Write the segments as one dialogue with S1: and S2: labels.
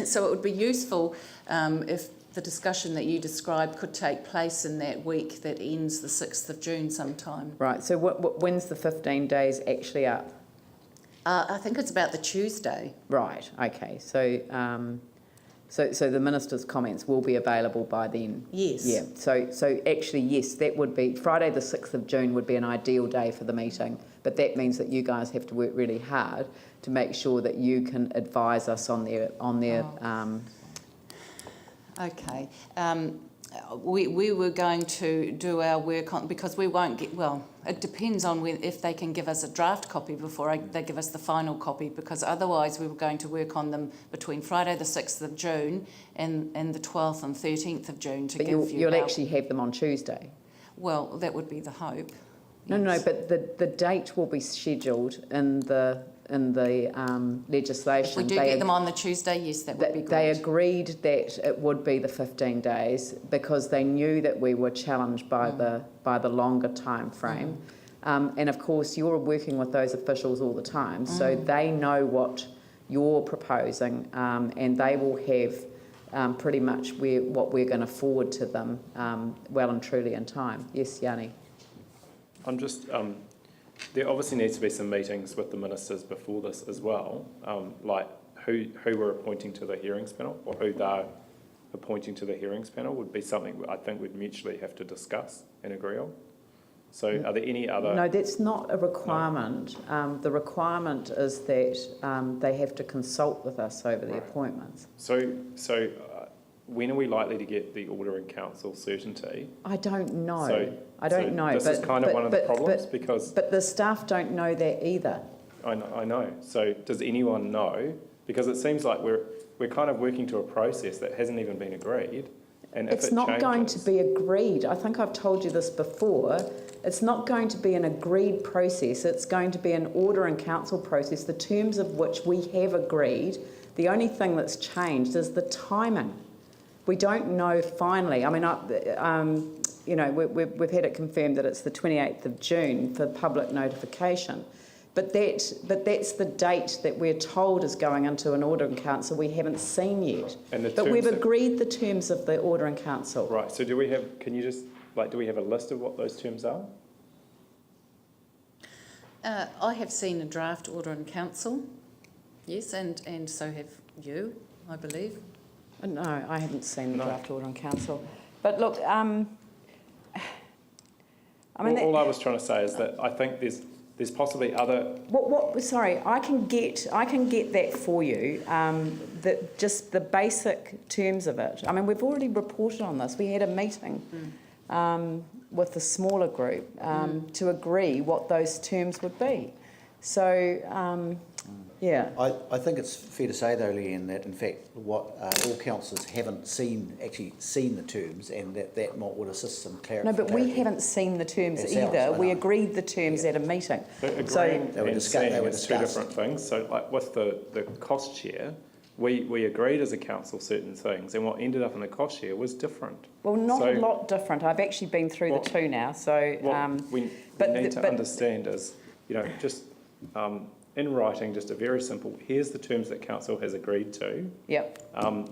S1: So it would be useful if the discussion that you described could take place in that week that ends the 6th of June sometime.
S2: Right, so when's the 15 days actually up?
S1: I think it's about the Tuesday.
S2: Right, okay, so the Minister's comments will be available by then?
S1: Yes.
S2: Yeah, so actually, yes, that would be, Friday the 6th of June would be an ideal day for the meeting, but that means that you guys have to work really hard to make sure that you can advise us on their
S1: Okay. We were going to do our work on, because we won't get, well, it depends on if they can give us a draft copy before they give us the final copy, because otherwise we were going to work on them between Friday the 6th of June and the 12th and 13th of June
S2: But you'll actually have them on Tuesday?
S1: Well, that would be the hope.
S2: No,
S1: yes.
S2: but the date will be scheduled in the legislation.
S1: If we do get them on the Tuesday, yes, that would be great.
S2: They agreed that it would be the 15 days because they knew that we were challenged by the longer time frame. And of course, you're working with those officials all the time, so they know what you're proposing, and they will have pretty much what we're going to forward to them well and truly in time. Yes, Yanni?
S3: I'm just, there obviously needs to be some meetings with the ministers before this as well, like who we're appointing to the hearings panel or who they're appointing to the hearings panel would be something I think we'd mutually have to discuss and agree on. So are there any other...
S2: No, that's not a requirement. No. The requirement is that they have to consult with us over the appointments.
S3: So when are we likely to get the Order in Council certainty?
S2: I don't know.
S3: I don't know. This is kind of one of the problems because...
S2: But the staff don't know that either.
S3: I know. So does anyone know? Because it seems like we're kind of working to a process that hasn't even been agreed. And if
S2: it's not going to be agreed. I think I've told you this before. It's not going to be an agreed process. It's going to be an Order in Council process, the terms of which we have agreed. The only thing that's changed is the timing. We don't know finally. I mean, you know, we've had it confirmed that it's the 28th of June for public notification. But that's the date that we're told is going into an Order in Council we haven't seen yet. But we've agreed the terms of the Order in Council.
S3: Right, so do we have a list of what those terms are?
S1: I have seen a draft Order in Council, yes, and so have you, I believe.
S2: No, I haven't seen the draft Order in Council. But look, I mean...
S3: all I was trying to say is that I think there's possibly other...
S2: Sorry, I can get that for you, just the basic terms of it. I mean, we've already reported on this. We had a meeting with the smaller group to agree what those terms would be. So, yeah.
S4: I think it's fair to say, though, Leanne, that in fact all councillors haven't actually seen the terms, and that would assist some clarity.
S2: No, but we haven't seen the terms either. We agreed the terms at a meeting.
S3: But agreeing and seeing is two different things. So, like with the cost share, we agreed as a council certain things, and what ended up in the cost share was different.
S2: Well, not a lot different. I've actually been through the two now. So,
S3: what we need to understand is, you know, just. In writing, just a very simple, here's the terms that council has agreed to.
S2: Yep.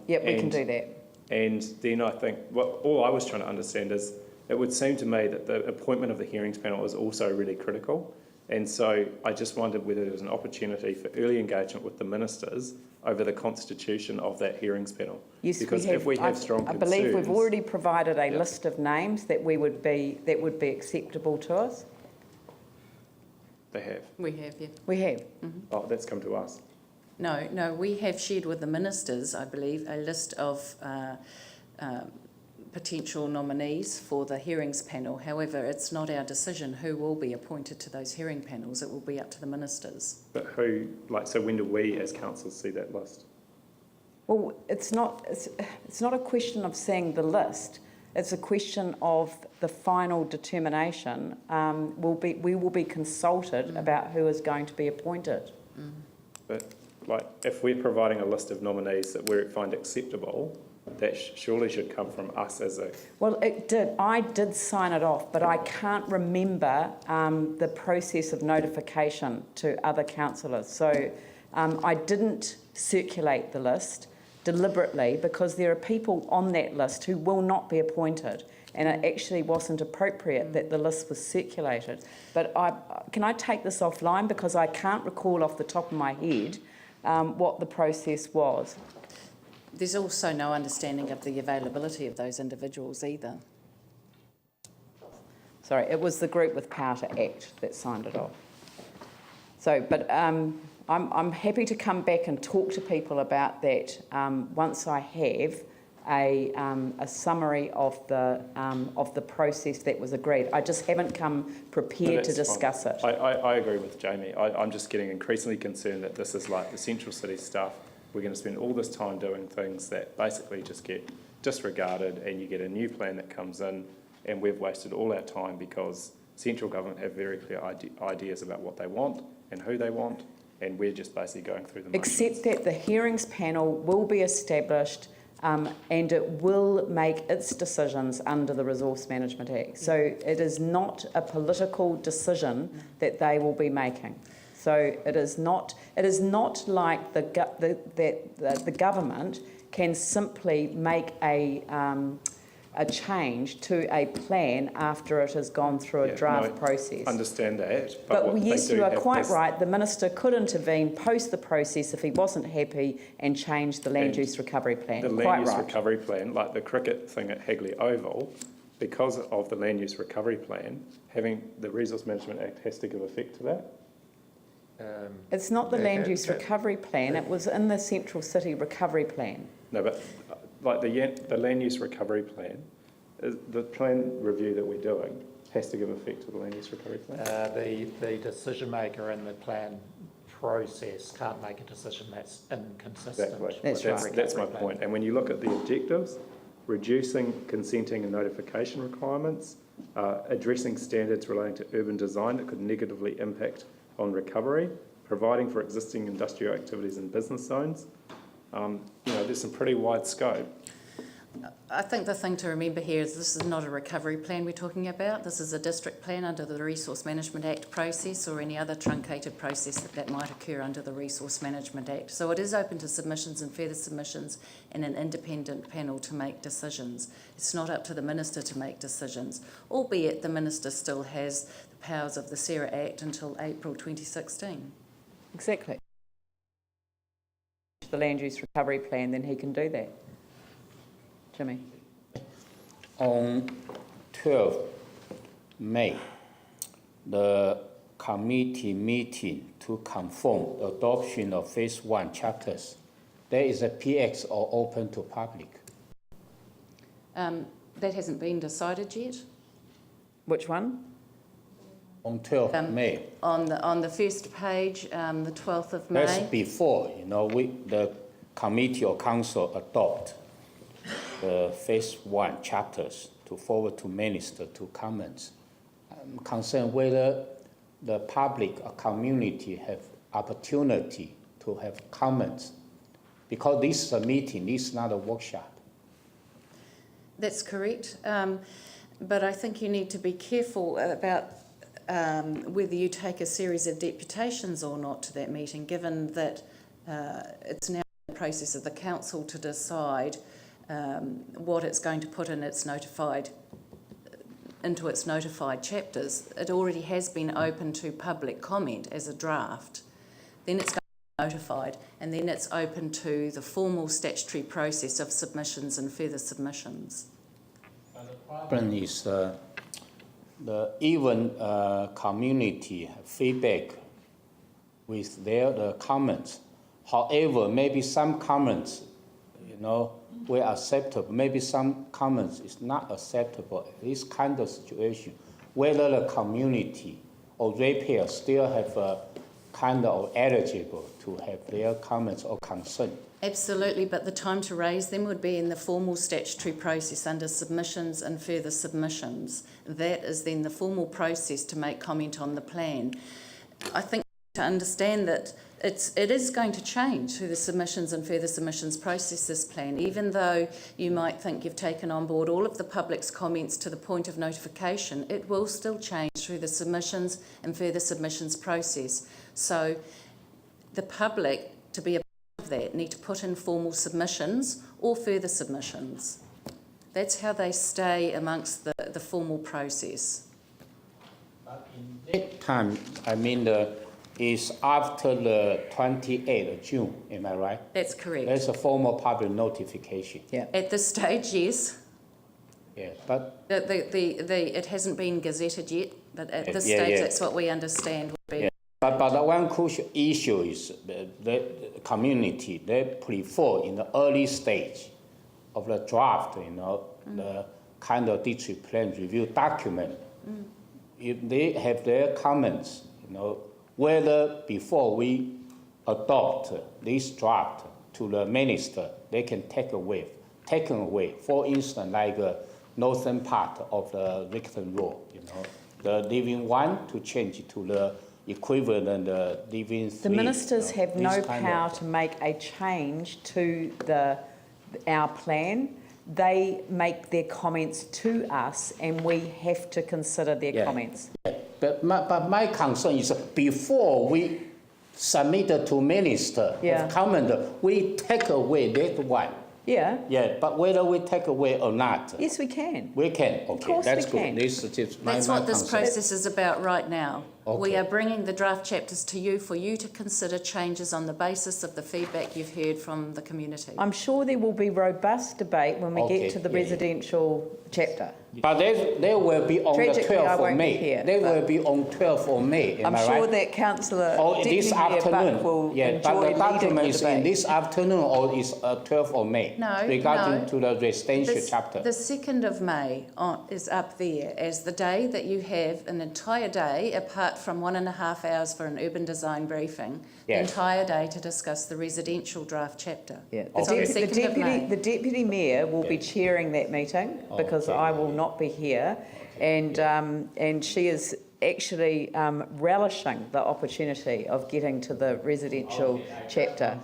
S2: We can do that.
S3: And then I think, all I was trying to understand is, it would seem to me that the appointment of the hearings panel is also really critical. And so I just wondered whether there was an opportunity for early engagement with the ministers over the constitution of that hearings panel.
S2: Yes,
S3: because if we have strong concerns...
S2: I believe we've already provided a list of names that would be acceptable to us.
S3: They have?
S1: We have, yeah.
S2: We have.
S1: Mm-hmm.
S3: Oh, that's come to us.
S1: No, we have shared with the ministers, I believe, a list of potential nominees for the hearings panel. However, it's not our decision who will be appointed to those hearing panels. It will be up to the ministers.
S3: But who, so when do we as council see that list?
S2: Well, it's not a question of seeing the list. It's a question of the final determination. We will be consulted about who is going to be appointed.
S3: But if we're providing a list of nominees that we find acceptable, that surely should come from us as a...
S2: Well, it did. I did sign it off, but I can't remember the process of notification to other councillors. So I didn't circulate the list deliberately because there are people on that list who will not be appointed, and it actually wasn't appropriate that the list was circulated. But can I take this offline because I can't recall off the top of my head what the process was.
S1: There's also no understanding of the availability of those individuals either.
S2: Sorry, it was the group with power to act that signed it off. So, but I'm happy to come back and talk to people about that once I have a summary of the process that was agreed. I just haven't come prepared to discuss it.
S3: I agree with Jamie. I'm just getting increasingly concerned that this is like the central city stuff. We're going to spend all this time doing things that basically just get disregarded, and you get a new plan that comes in, and we've wasted all our time because central government have very clear ideas about what they want and who they want, and we're just basically going through the motions.
S2: Except that the hearings panel will be established and it will make its decisions under the Resource Management Act. So it is not a political decision that they will be making. So it is not like the government can simply make a change to a plan after it has gone through a draft process.
S3: Understand that.
S2: But yes, you are quite right. The Minister could intervene post the process if he wasn't happy and change the land use recovery plan.
S3: The land use recovery plan, like the cricket thing at Hagley Oval, because of the land use recovery plan, having the Resource Management Act has to give effect to that.
S2: It's not the land use recovery plan. It was in the Central City recovery plan.
S3: No, but like the land use recovery plan, the plan review that we're doing has to give effect to the land use recovery plan.
S5: The decision maker in the plan process can't make a decision that's inconsistent.
S3: Exactly. That's my point. And when you look at the objectives, reducing consenting and notification requirements, addressing standards relating to urban design that could negatively impact on recovery, providing for existing industrial activities in business zones. There's some pretty wide scope.
S1: I think the thing to remember here is this is not a recovery plan we're talking about. This is a district plan under the Resource Management Act process or any other truncated process that might occur under the Resource Management Act. So it is open to submissions and further submissions and an independent panel to make decisions. It's not up to the Minister to make decisions, albeit the Minister still has the powers of the SARA Act until April 2016.
S2: Exactly. The land use recovery plan, then he can do that. Jimmy.
S6: On 12 May, the committee meeting to confirm the adoption of Phase 1 chapters. There is a PX or open to public.
S1: That hasn't been decided yet.
S2: Which one?
S6: On 12 May.
S1: On the first page, the 12th of May.
S6: That's before, the committee or council adopt the Phase 1 chapters to forward to Minister to comments. I'm concerned whether the public or community have opportunity to have comments, because this is a meeting, this is not a workshop.
S1: That's correct, but I think you need to be careful about whether you take a series of deputations or not to that meeting, given that it's now the process of the council to decide what it's going to put in into its notified chapters. It already has been open to public comment as a draft. Then it's going to be notified, and then it's open to the formal statutory process of submissions and further submissions.
S6: The problem is the even community feedback with their comments. However, maybe some comments, were acceptable. Maybe some comments is not acceptable. This kind of situation, whether the community or ratepayers still have a kind of eligible to have their comments or concern.
S1: Absolutely, but the time to raise them would be in the formal statutory process under submissions and further submissions. That is then the formal process to make comment on the plan. I think to understand that it is going to change through the submissions and further submissions process, this plan, even though you might think you've taken on board all of the public's comments to the point of notification, it will still change through the submissions and further submissions process. So the public, to be a part of of that, need to put in formal submissions or further submissions. That's how they stay amongst the formal process.
S6: But in that time, I mean, is after the 28th of June, am I right?
S1: That's correct.
S6: There's a formal public notification.
S2: Yeah.
S1: At this stage, yes.
S6: Yeah, but
S1: It hasn't been gazetted yet, but at this
S6: Yeah,
S1: stage,
S6: yeah.
S1: that's what we understand would be.
S6: Yeah. But the one crucial issue is the community, they prefer in the early stage of the draft, the kind of district plan review document. If they have their comments, whether before we adopt this draft to the minister, they can taken away. For instance, like northern part of the Rickton Road, the living one to change it to the equivalent living three.
S2: The ministers have no
S6: this kind
S2: power
S6: of-
S2: to make a change to our plan. They make their comments to us and we have to consider their
S6: Yeah.
S2: comments.
S6: But my concern is before we submit it to minister,
S2: Yeah.
S6: have comment, we take away that one.
S2: Yeah,
S6: Yeah, but whether we take away or not,
S2: yes, we can.
S6: we can. Okay,
S2: course
S6: that's
S2: we
S6: good.
S2: can.
S6: This is my
S1: That's what this
S6: concern.
S1: process is about right now. We
S6: Okay.
S1: are bringing the draft chapters to you for you to consider changes on the basis of the feedback you've heard from the community.
S2: I'm sure there will be robust debate when we
S6: Okay,
S2: get to the
S6: yeah, yeah.
S2: residential chapter.
S6: But they will be on the
S2: Tragically, I
S6: 12th of
S2: won't be
S6: May.
S2: here,
S6: They
S2: but-
S6: will be on 12th of May, am
S2: I'm
S6: I
S2: sure
S6: right?
S2: that Councillor
S6: Or
S2: Deputy
S6: this
S2: Mayor Buck
S6: afternoon?
S2: will
S6: Yeah,
S2: enjoy
S6: but the
S2: leading
S6: document
S2: the
S6: is in
S2: debate.
S6: this afternoon or is 12th of May?
S1: No,
S6: Regarding
S1: no.
S6: to the residential
S1: This-
S6: chapter.
S1: The 2nd of May is up there as the day that you have an entire day, apart from 1.5 hours for an urban design briefing, the
S6: Yeah.
S1: entire day to discuss the residential draft chapter.
S2: Yeah,
S1: It's on the 2nd of May.
S2: the deputy mayor will be chairing that meeting because
S6: Okay.
S2: I will not be here, and she is actually relishing the opportunity of getting to the residential chapter.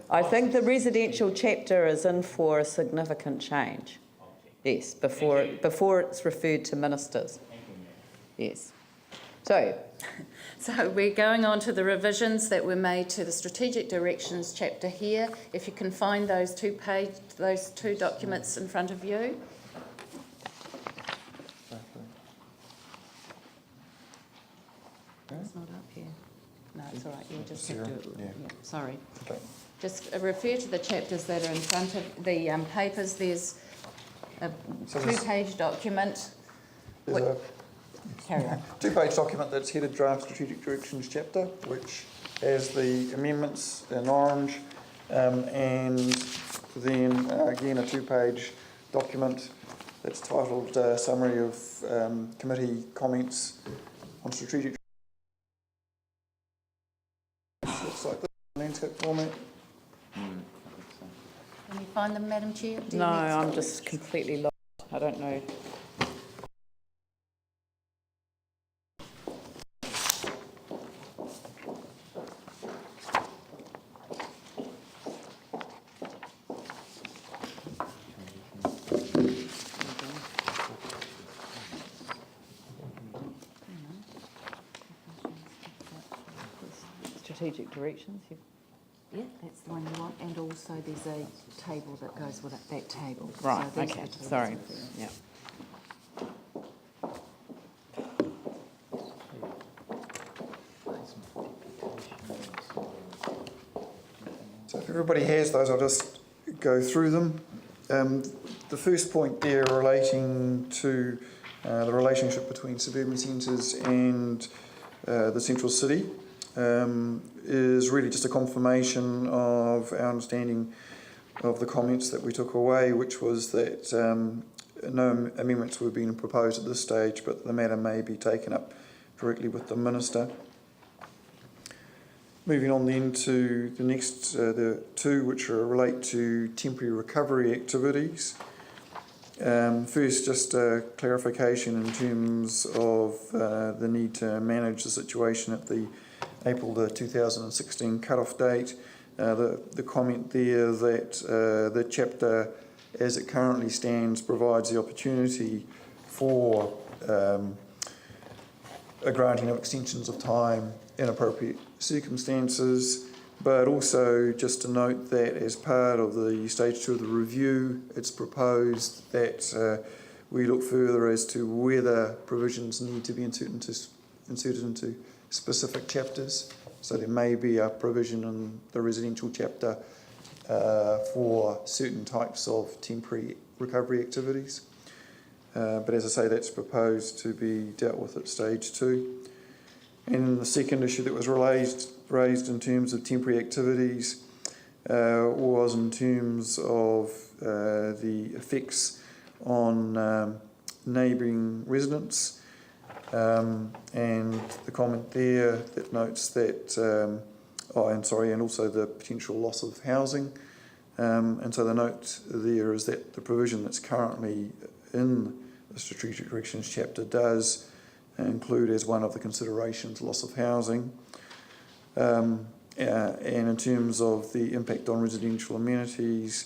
S2: I think the residential chapter is in for a significant change. Yes, before it's referred to ministers. Yes. So,
S1: So we're going on to the revisions that were made to the strategic directions chapter here. If you can find those two documents in front of you. It's not up here. No, it's all right. You'll just have to. Yeah, sorry.
S7: Okay.
S1: Just refer to the chapters that are in front of the papers. There's a
S7: So there's-
S1: two-page document.
S7: There's a
S1: Carry on.
S7: two-page document that's headed Draft Strategic Directions Chapter, which has the amendments in orange, and then again a two-page document that's titled Summary of Committee Comments on Strategic. Looks like this landscape format.
S1: Can you find them, Madam Chair? Do you
S2: no,
S1: need to-
S2: I'm just completely lost. I don't know. Strategic directions.
S1: Yeah, that's the one you want, and also there's a table that goes with it, that table.
S2: Right,
S1: So these are
S2: okay,
S1: the tables
S2: sorry.
S1: with it.
S2: Yeah.
S7: So if everybody has those, I'll just go through them. The first point there relating to the relationship between suburban centres and the central city is really just a confirmation of our understanding of the comments that we took away, which was that no amendments were being proposed at this stage, but the matter may be taken up directly with the Minister. Moving on then to the next, the two which relate to temporary recovery activities. First, just a clarification in terms of the need to manage the situation at the April the 2016 cut-off date. The comment there that the chapter as it currently stands provides the opportunity for a granting of extensions of time in appropriate circumstances. But also just to note that as part of the stage 2 of the review, it's proposed that we look further as to whether provisions need to be inserted into specific chapters. So there may be a provision in the residential chapter for certain types of temporary recovery activities. But as I say, that's proposed to be dealt with at stage 2. And the second issue that was raised in terms of temporary activities was in terms of the effects on neighbouring residents, and the comment there that notes that, and also the potential loss of housing. And so the note there is that the provision that's currently in the Strategic Directions chapter does include as one of the considerations loss of housing. And in terms of the impact on residential amenities,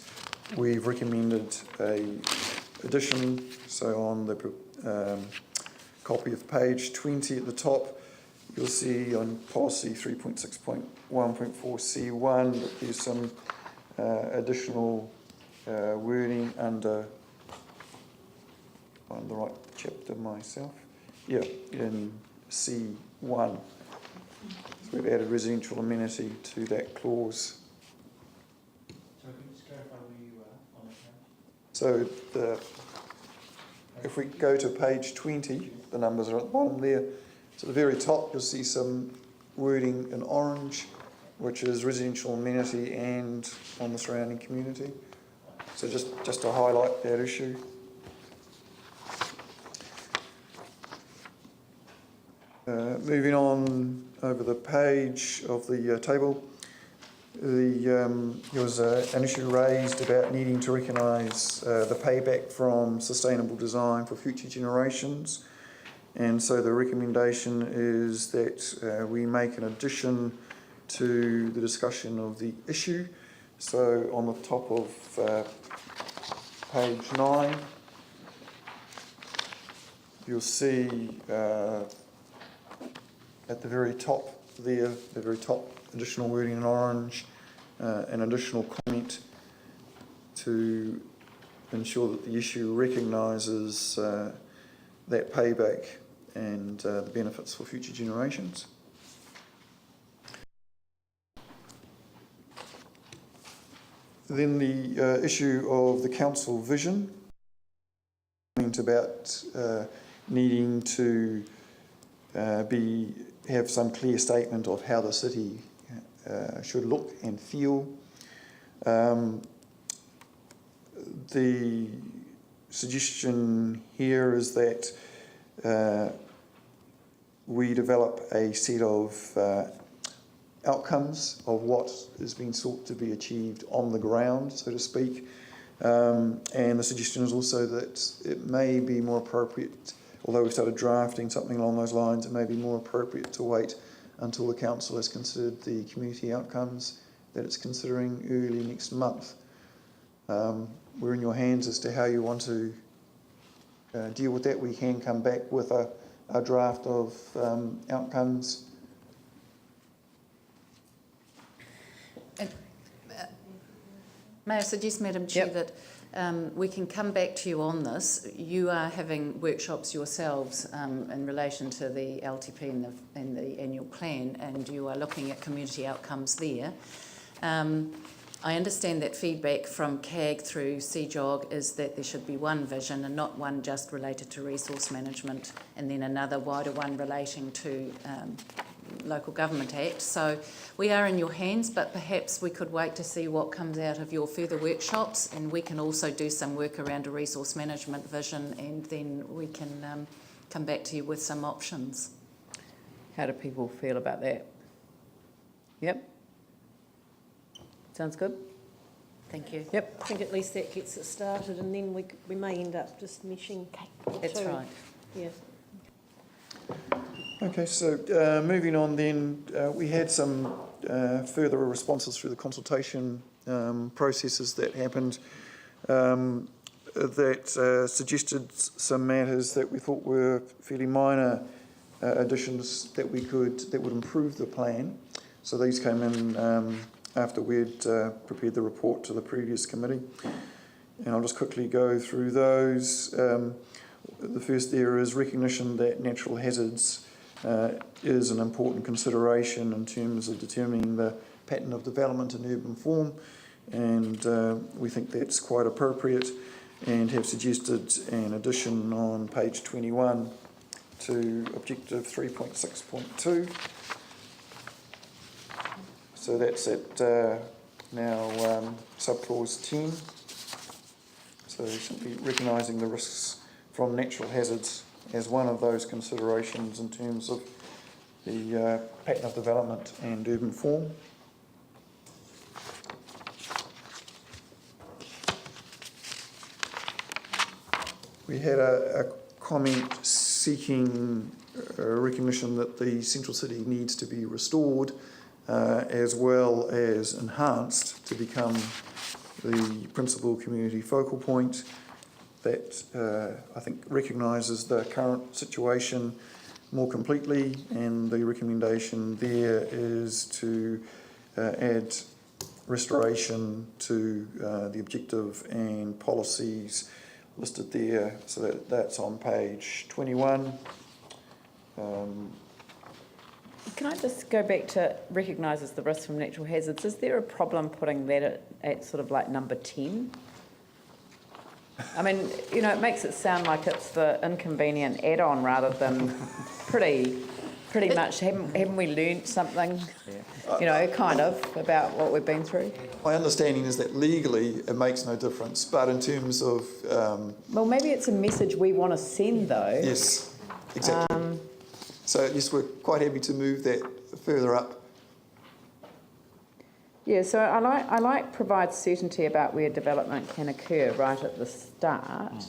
S7: we've recommended a addition. So on the copy of page 20 at the top, you'll see on policy 3.6.1.4C1 that there's some additional wording under, on the right chapter myself. Yeah, in C1. So we've added residential amenity to that clause.
S6: So can you just clarify where you are on the page?
S7: So if we go to page 20, the numbers are at the bottom there. So at the very top, you'll see some wording in orange, which is residential amenity and on the surrounding community. So just to highlight that issue. Moving on over the page of the table, there was an issue raised about needing to recognise the payback from sustainable design for future generations. And so the recommendation is that we make an addition to the discussion of the issue. So on the top of page 9, you'll see at the very top there, the very top additional wording in orange, an additional comment to ensure that the issue recognises that payback and the benefits for future generations. Then the issue of the council vision, about needing to have some clear statement of how the city should look and feel. The suggestion here is that we develop a set of outcomes of what is being sought to be achieved on the ground, so to speak. And the suggestion is also that it may be more appropriate, although we've started drafting something along those lines, it may be more appropriate to wait until the council has considered the community outcomes that it's considering early next month. We're in your hands as to how you want to deal with that. We can come back with a draft of outcomes.
S1: May I suggest, Madam Chair, that we can come back to you on this. You are having workshops yourselves in relation to the LTP and the annual plan, and you are looking at community outcomes there. I understand that feedback from CAG through CJOG is that there should be one vision and not one just related to resource management, and then another wider one relating to Local Government Act. So we are in your hands, but perhaps we could wait to see what comes out of your further workshops, and we can also do some work around a resource management vision, and then we can come back to you with some options.
S2: How do people feel about that? Yep. Sounds good?
S1: Thank you.
S2: Yep.
S8: I think at least that gets it started, and then we may end up just meshing.
S1: That's right.
S8: Yeah.
S7: Okay, so moving on then, we had some further responses through the consultation processes that happened that suggested some matters that we thought were fairly minor additions that would improve the plan. So these came in after we'd prepared the report to the previous committee. And I'll just quickly go through those. The first there is recognition that natural hazards is an important consideration in terms of determining the pattern of development in urban form, and we think that's quite appropriate, and have suggested an addition on page 21 to objective 3.6.2. So that's at now subclause 10. So simply recognising the risks from natural hazards as one of those considerations in terms of the pattern of development and urban form. We had a comment seeking recognition that the central city needs to be restored as well as enhanced to become the principal community focal point that I think recognises the current situation more completely, and the recommendation there is to add restoration to the objective and policies listed there, so that's on page 21.
S2: Can I just go back to recognises the risk from natural hazards? Is there a problem putting that at sort of like number 10? I mean, you know, it makes it sound like it's the inconvenient add-on rather than pretty much, haven't we learnt something, you know, kind of, about what we've been through?
S7: My understanding is that legally it makes no difference, but in terms of...
S2: well, maybe it's a message we want to send, though.
S7: Yes, exactly. So yes, we're quite happy to move that further up.
S2: Yeah, so I like provide certainty about where development can occur right at the start.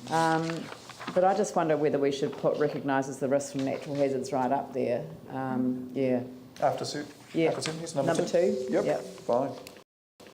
S2: But I just wonder whether we should put recognises the risk from natural hazards right up there. Yeah.
S7: After certain,
S2: Yeah.
S7: after certain, yes,
S2: Number 2?
S7: Yep,
S2: Yep.
S7: fine.